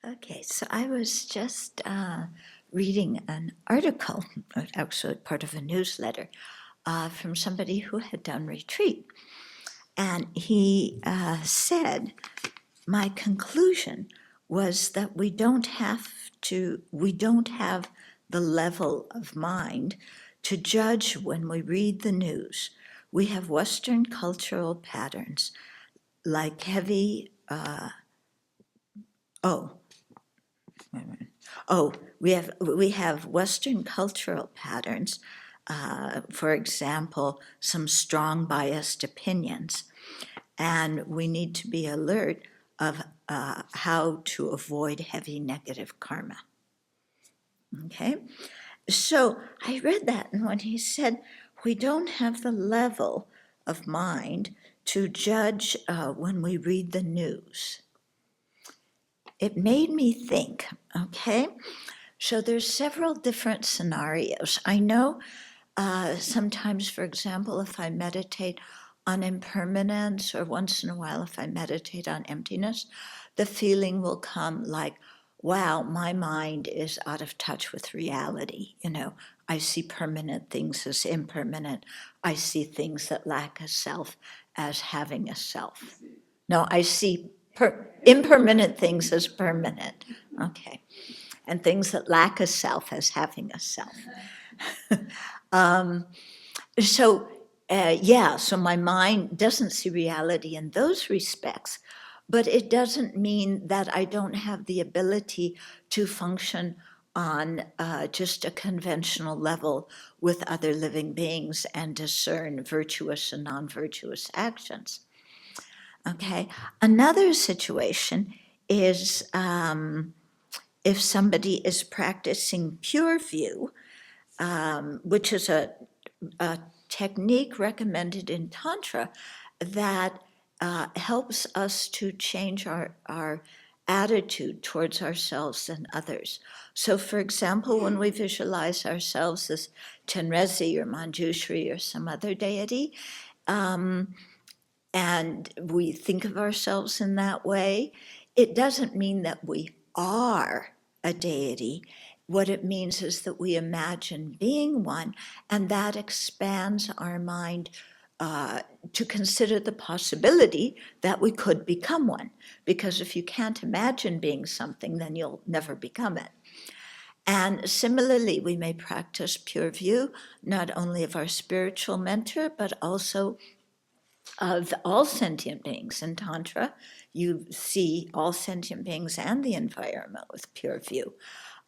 Okay, so I was just reading an article, actually part of a newsletter, from somebody who had done retreat. And he said, my conclusion was that we don't have the level of mind to judge when we read the news. We have Western cultural patterns like heavy, oh, Oh, we have Western cultural patterns. For example, some strong biased opinions, and we need to be alert of how to avoid heavy negative karma. Okay, so I read that, and when he said we don't have the level of mind to judge when we read the news, it made me think. Okay. So there's several different scenarios. I know sometimes, for example, if I meditate on impermanence, or once in a while if I meditate on emptiness, the feeling will come like, wow, my mind is out of touch with reality. I see permanent things as impermanent. I see things that lack a self as having a self. No, I see impermanent things as permanent. Okay. And things that lack a self as having a self. um, so, so my mind doesn't see reality in those respects, but it doesn't mean that I don't have the ability to function on just a conventional level with other living beings and discern virtuous and non-virtuous actions. Okay, another situation is if somebody is practicing pure view, which is a technique recommended in Tantra that helps us to change our attitude towards ourselves and others. So, for example, when we visualize ourselves as Chenrezi or Manjushri or some other deity, and we think of ourselves in that way, it doesn't mean that we are a deity. What it means is that we imagine being one, and that expands our mind to consider the possibility that we could become one. Because if you can't imagine being something, then you'll never become it. And similarly, we may practice pure view, not only of our spiritual mentor, but also of all sentient beings. In Tantra, you see all sentient beings and the environment with pure view.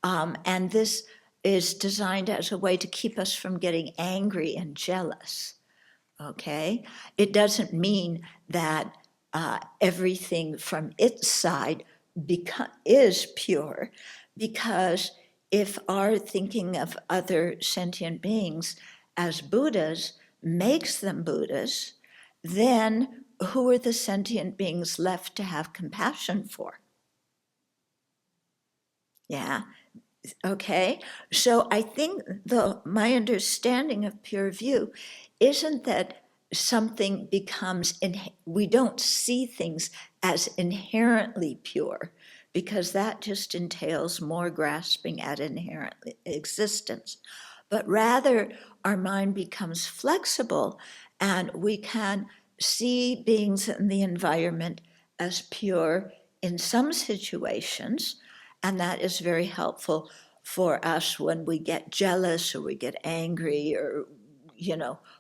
And this is designed as a way to keep us from getting angry and jealous. Okay? It doesn't mean that everything from its side is pure, because if our thinking of other sentient beings as Buddhas makes them Buddhas, then who are the sentient beings left to have compassion for? Yeah, okay. So I think my understanding of pure view isn't that something becomes, we don't see things as inherently pure, because that just entails more grasping at inherent existence. But rather, our mind becomes flexible, and we can see beings in the environment as pure in some situations, and that is very helpful for us when we get jealous or we get angry or,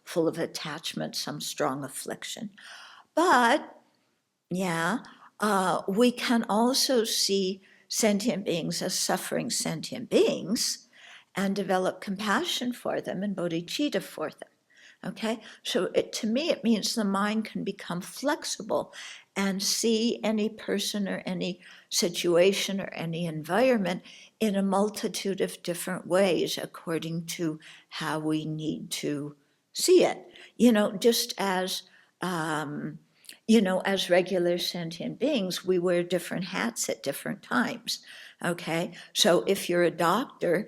full of attachment, some strong affliction. But, we can also see sentient beings as suffering sentient beings and develop compassion for them and bodhicitta for them. Okay, so to me, it means the mind can become flexible and see any person or any situation or any environment in a multitude of different ways according to how we need to see it. Just as, as regular sentient beings, we wear different hats at different times. Okay, so if you're a doctor,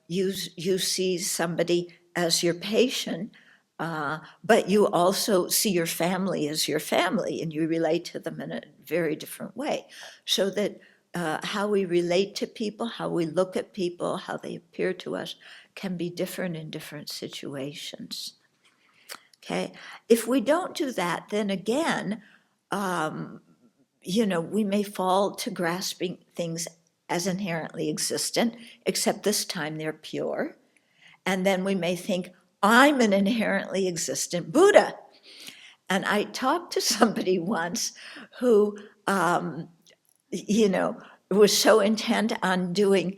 you see somebody as your patient, But you also see your family as your family, and you relate to them in a very different way. So that how we relate to people, how we look at people, how they appear to us can be different in different situations. Okay, if we don't do that, then again, we may fall to grasping things as inherently existent, except this time they're pure. And then we may think, I'm an inherently existent Buddha. And I talked to somebody once who, was so intent on doing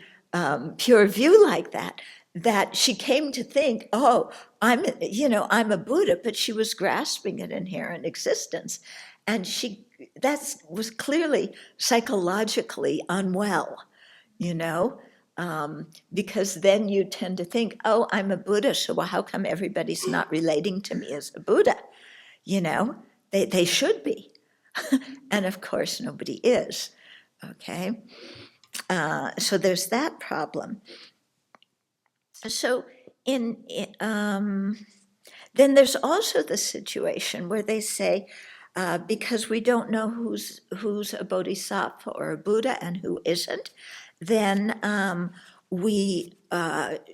pure view like that, that she came to think, oh, I'm a Buddha, but she was grasping an inherent existence. And that was clearly psychologically unwell, you know, because then you tend to think, oh, I'm a Buddha, so how come everybody's not relating to me as a Buddha? They should be. And of course, nobody is. Okay, so there's that problem. So then there's also the situation where they say, because we don't know who's a bodhisattva or a Buddha and who isn't, then we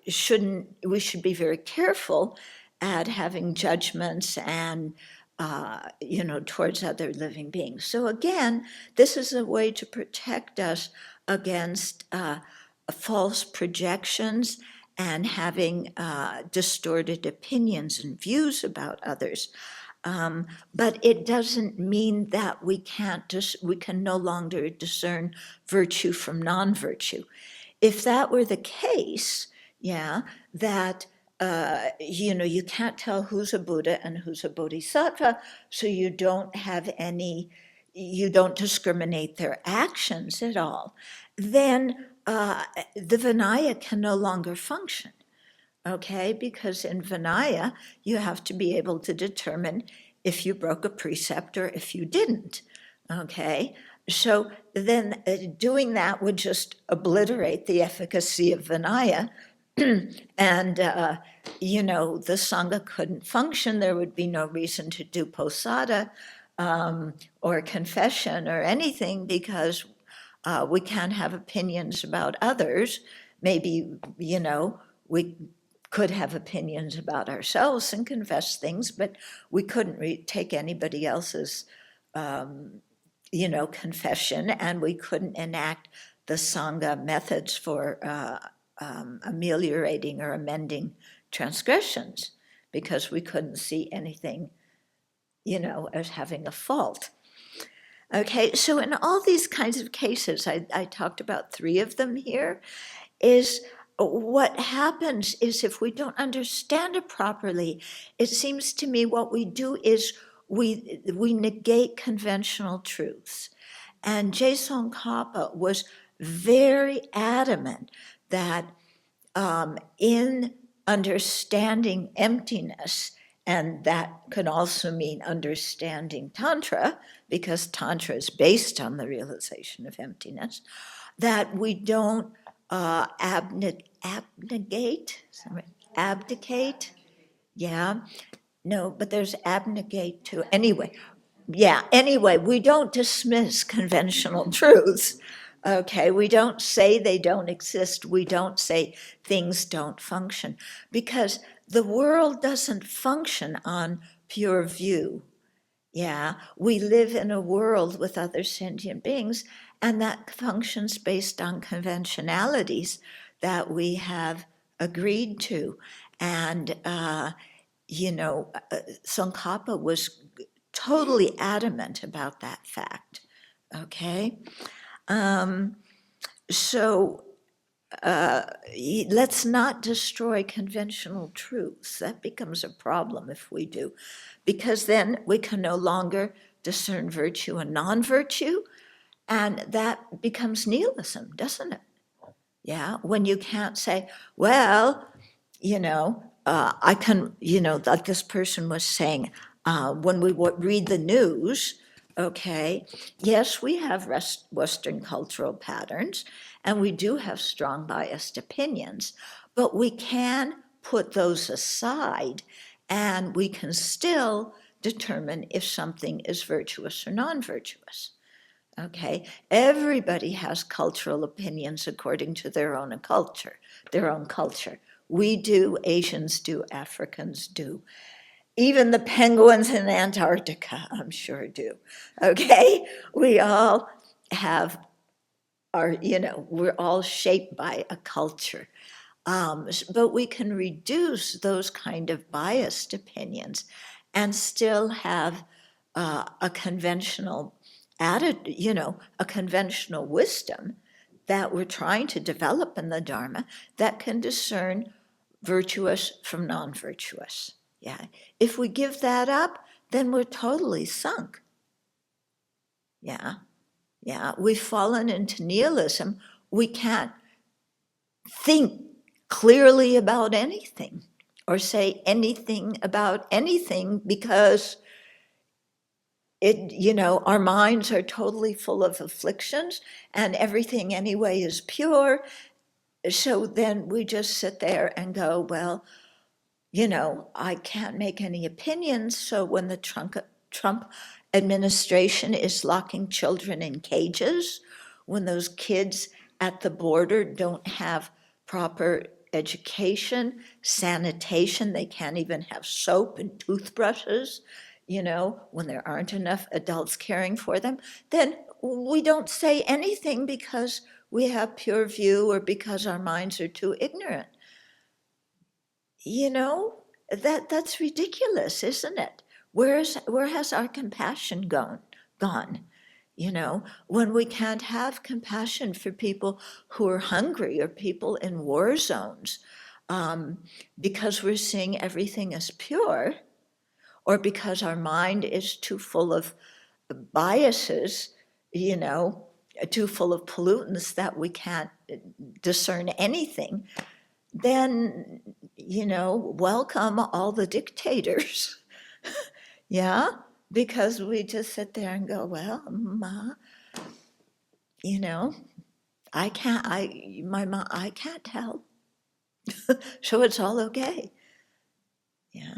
should be very careful at having judgments and towards other living beings. So again, this is a way to protect us against false projections and having distorted opinions and views about others. But it doesn't mean that we can no longer discern virtue from non-virtue. If that were the case, that you can't tell who's a Buddha and who's a bodhisattva, so you don't discriminate their actions at all, then the Vinaya can no longer function. Okay, because in Vinaya, you have to be able to determine if you broke a precept or if you didn't. Okay, so then doing that would just obliterate the efficacy of Vinaya. And, the Sangha couldn't function. There would be no reason to do posada or confession or anything, because we can't have opinions about others. Maybe, we could have opinions about ourselves and confess things, but we couldn't take anybody else's, confession, and we couldn't enact the Sangha methods for ameliorating or amending transgressions, because we couldn't see anything, as having a fault. Okay, so in all these kinds of cases, I talked about 3 of them here, is what happens is if we don't understand it properly, it seems to me what we do is we negate conventional truths. And Jason Kappa was very adamant that in understanding emptiness, and that can also mean understanding Tantra, because Tantra is based on the realization of emptiness, that we don't abdicate, but there's abnegate too. Anyway, we don't dismiss conventional truths. Okay, we don't say they don't exist. We don't say things don't function, because the world doesn't function on pure view. We live in a world with other sentient beings, and that functions based on conventionalities that we have agreed to. And, Tsongkhapa was totally adamant about that fact. Okay? So let's not destroy conventional truths. That becomes a problem if we do, because then we can no longer discern virtue and non-virtue, and that becomes nihilism, doesn't it? When you can't say, well, I can, like this person was saying, when we read the news, okay, yes, we have Western cultural patterns, and we do have strong biased opinions, but we can put those aside And we can still determine if something is virtuous or non-virtuous. Okay, everybody has cultural opinions according to their own culture, We do, Asians do, Africans do. Even the penguins in Antarctica, I'm sure do. Okay, we all have we're all shaped by a culture. But we can reduce those kind of biased opinions and still have a conventional a conventional wisdom that we're trying to develop in the Dharma that can discern virtuous from non-virtuous. Yeah. If we give that up, then we're totally sunk. Yeah. Yeah. We've fallen into nihilism. We can't think clearly about anything or say anything about anything because our minds are totally full of afflictions and everything anyway is pure. So then we just sit there and go, well, I can't make any opinions. So when the Trump administration is locking children in cages, when those kids at the border don't have proper education, sanitation, they can't even have soap and toothbrushes, when there aren't enough adults caring for them, then we don't say anything because we have pure view or because our minds are too ignorant. That's ridiculous, isn't it? Where has our compassion gone? When we can't have compassion for people who are hungry or people in war zones, because we're seeing everything as pure, or because our mind is too full of biases, too full of pollutants that we can't discern anything, then, welcome all the dictators. Yeah, because we just sit there and go, well, I can't tell. So it's all okay. Yeah.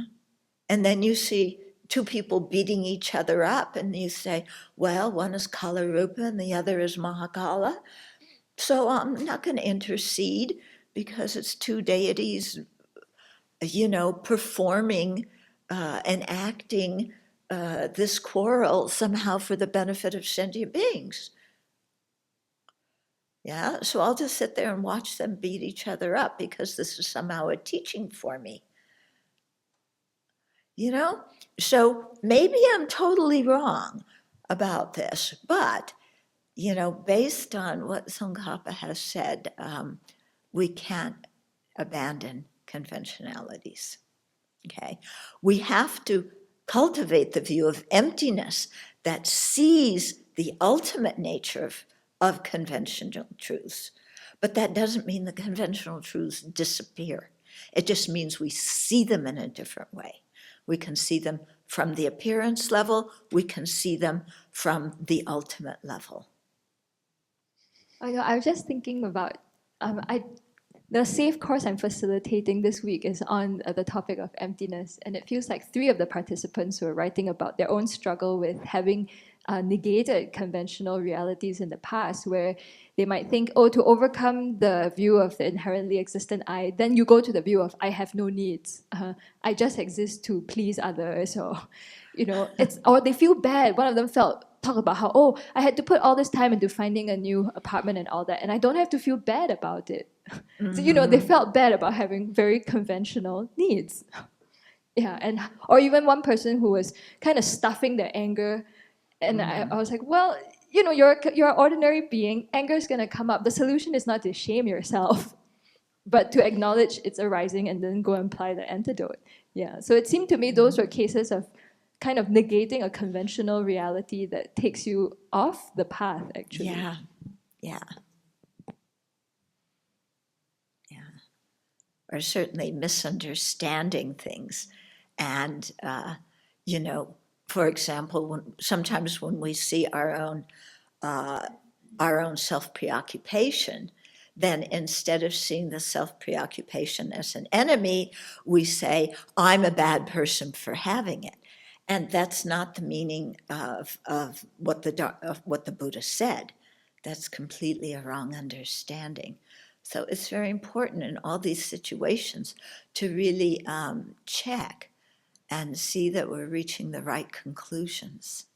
And then you see two people beating each other up and you say, well, one is Kala Rupa and the other is Mahakala. So I'm not going to intercede because it's two deities, performing and acting this quarrel somehow for the benefit of sentient beings. Yeah, so I'll just sit there and watch them beat each other up because this is somehow a teaching for me. So maybe I'm totally wrong about this, but, based on what Tsongkhapa has said, we can't abandon conventionalities. Okay, we have to cultivate the view of emptiness that sees the ultimate nature of conventional truths. But that doesn't mean the conventional truths disappear. It just means we see them in a different way. We can see them from the appearance level. We can see them from the ultimate level. I was just thinking about, the safe course I'm facilitating this week is on the topic of emptiness. And it feels like 3 of the participants were writing about their own struggle with having negated conventional realities in the past, where they might think, oh, to overcome the view of the inherently existent I, then you go to the view of I have no needs. I just exist to please others, or, or they feel bad. One of them talk about how, oh, I had to put all this time into finding a new apartment and all that, and I don't have to feel bad about it. Mm-hmm. So, they felt bad about having very conventional needs. Yeah, or even one person who was kind of stuffing their anger, and I was like, well, you're an ordinary being. Anger is going to come up. The solution is not to shame yourself, but to acknowledge it's arising and then go and apply the antidote. Yeah, so it seemed to me those were cases of kind of negating a conventional reality that takes you off the path, actually. Yeah. Or certainly misunderstanding things. And, for example, sometimes when we see our own self-preoccupation, then instead of seeing the self-preoccupation as an enemy, we say, I'm a bad person for having it. And that's not the meaning of what the Buddha said. That's completely a wrong understanding. So it's very important in all these situations to really check and see that we're reaching the right conclusions.